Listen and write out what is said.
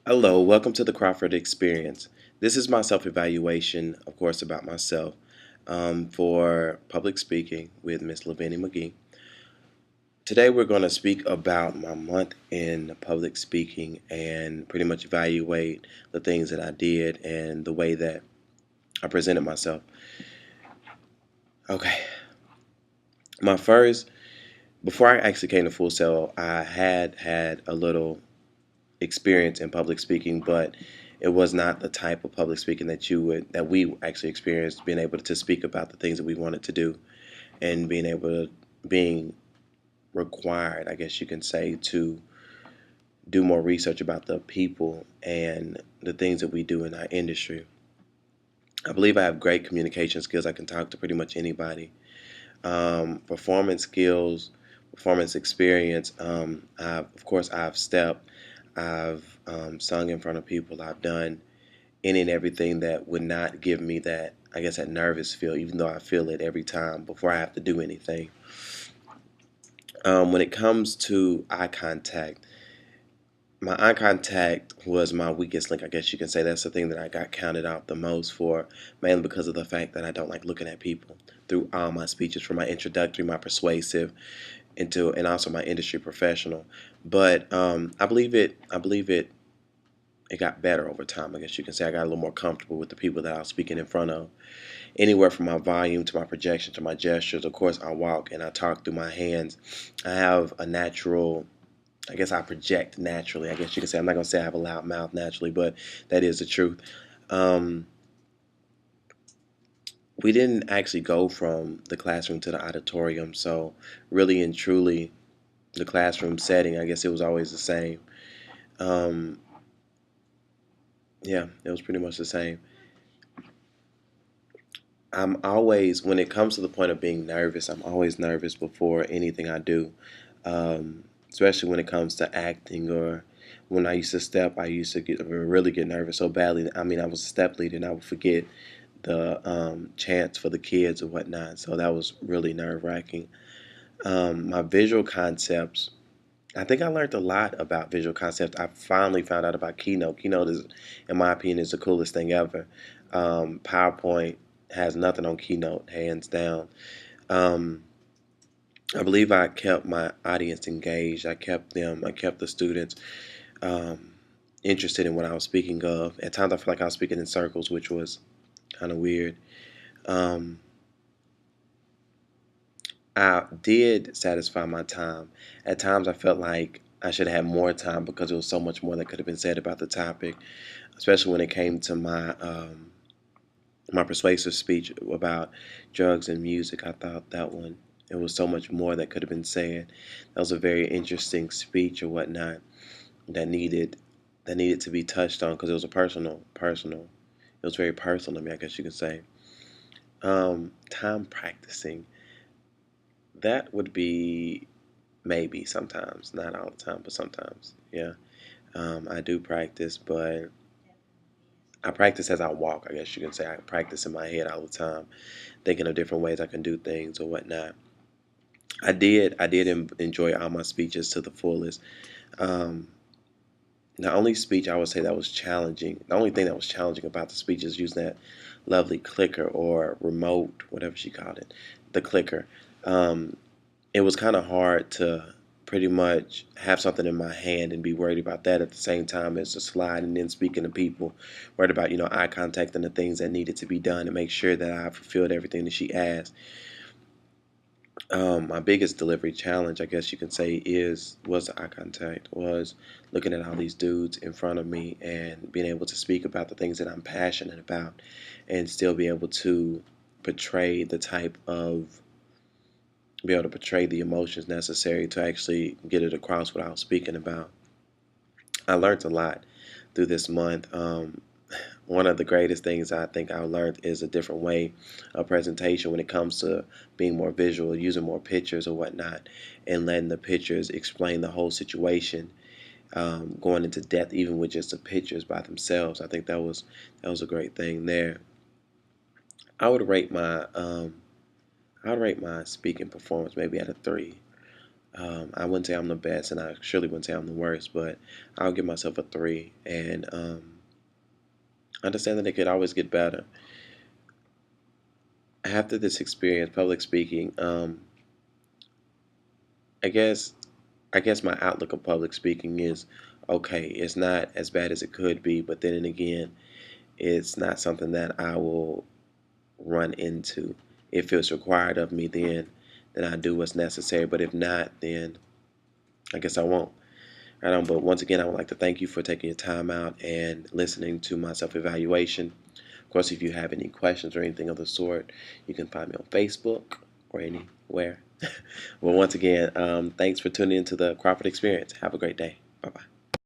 Hello, welcome to the Crawford Experience. This is my self evaluation, of course, about myself for public speaking with Miss Lavinia McGee. Today, we're going to speak about my month in public speaking and pretty much evaluate the things that I did and the way that I presented myself. Okay, my first, before I actually came to Full Sail, I had a little experience in public speaking, but it was not the type of public speaking that we actually experienced, being able to speak about the things that we wanted to do and being required, I guess you can say, to do more research about the people and the things that we do in our industry. I believe I have great communication skills. I can talk to pretty much anybody. Performance skills, performance experience. Of course, I've stepped, I've sung in front of people, I've done any and everything that would not give me that, I guess, that nervous feel, even though I feel it every time before I have to do anything. When it comes to eye contact, my eye contact was my weakest link, I guess you can say. That's the thing that I got counted out the most for, mainly because of the fact that I don't like looking at people through all my speeches, from my introductory, my persuasive, and also my industry professional. But I believe it got better over time. I guess you can say I got a little more comfortable with the people that I was speaking in front of. Anywhere from my volume to my projection to my gestures. Of course, I walk and I talk through my hands. I have a natural, I guess I project naturally. I guess you can say, I'm not going to say I have a loud mouth naturally, but that is the truth. Um, we didn't actually go from the classroom to the auditorium. So, really and truly, the classroom setting, I guess it was always the same. Um, yeah, it was pretty much the same. I'm always, when it comes to the point of being nervous, I'm always nervous before anything I do, especially when it comes to acting or when I used to step, I used to really get nervous so badly. I mean, I was a step leader and I would forget the chants for the kids or whatnot. So that was really nerve wracking. My visual concepts, I think I learned a lot about visual concepts. I finally found out about Keynote. Keynote is, in my opinion, is the coolest thing ever. PowerPoint has nothing on Keynote, hands down. Um, I believe I kept my audience engaged. I kept the students um, interested in what I was speaking of. At times, I feel like I was speaking in circles, which was kind of weird. Um, I did satisfy my time. At times, I felt like I should have had more time because there was so much more that could have been said about the topic, especially when it came to my persuasive speech about drugs and music. I thought that one, it was so much more that could have been said. That was a very interesting speech or whatnot that needed to be touched on because it was a personal. It was very personal to me, I guess you could say. Time practicing, that would be maybe sometimes, not all the time, but sometimes. Yeah, I do practice, but I practice as I walk. I guess you can say I practice in my head all the time, thinking of different ways I can do things or whatnot. I did enjoy all my speeches to the fullest. Um, the only speech I would say that was challenging, the only thing that was challenging about the speech is using that lovely clicker or remote, whatever she called it, the clicker. Um, it was kind of hard to pretty much have something in my hand and be worried about that at the same time as the slide and then speaking to people, worried about, eye contact and the things that needed to be done and make sure that I fulfilled everything that she asked. My biggest delivery challenge, I guess you can say, was the eye contact, was looking at all these dudes in front of me and being able to speak about the things that I'm passionate about and still portray the type of be able to portray the emotions necessary to actually get it across what I was speaking about. I learned a lot through this month. One of the greatest things I think I learned is a different way of presentation when it comes to being more visual, using more pictures or whatnot, and letting the pictures explain the whole situation, going into depth even with just the pictures by themselves. I think that was a great thing there. I would rate my I would rate my speaking performance maybe at a 3. I wouldn't say I'm the best, and I surely wouldn't say I'm the worst, but I'll give myself a 3, and understand that it could always get better. After this experience, public speaking, I guess I guess my outlook of public speaking is okay. It's not as bad as it could be, but then again, it's not something that I will run into. If it's required of me, then I do what's necessary. But if not, then I guess I won't. I don't. But once again, I would like to thank you for taking your time out and listening to my self-evaluation. Of course, if you have any questions or anything of the sort, you can find me on Facebook or anywhere. Well, once again, thanks for tuning into the Crawford Experience. Have a great day. Bye bye.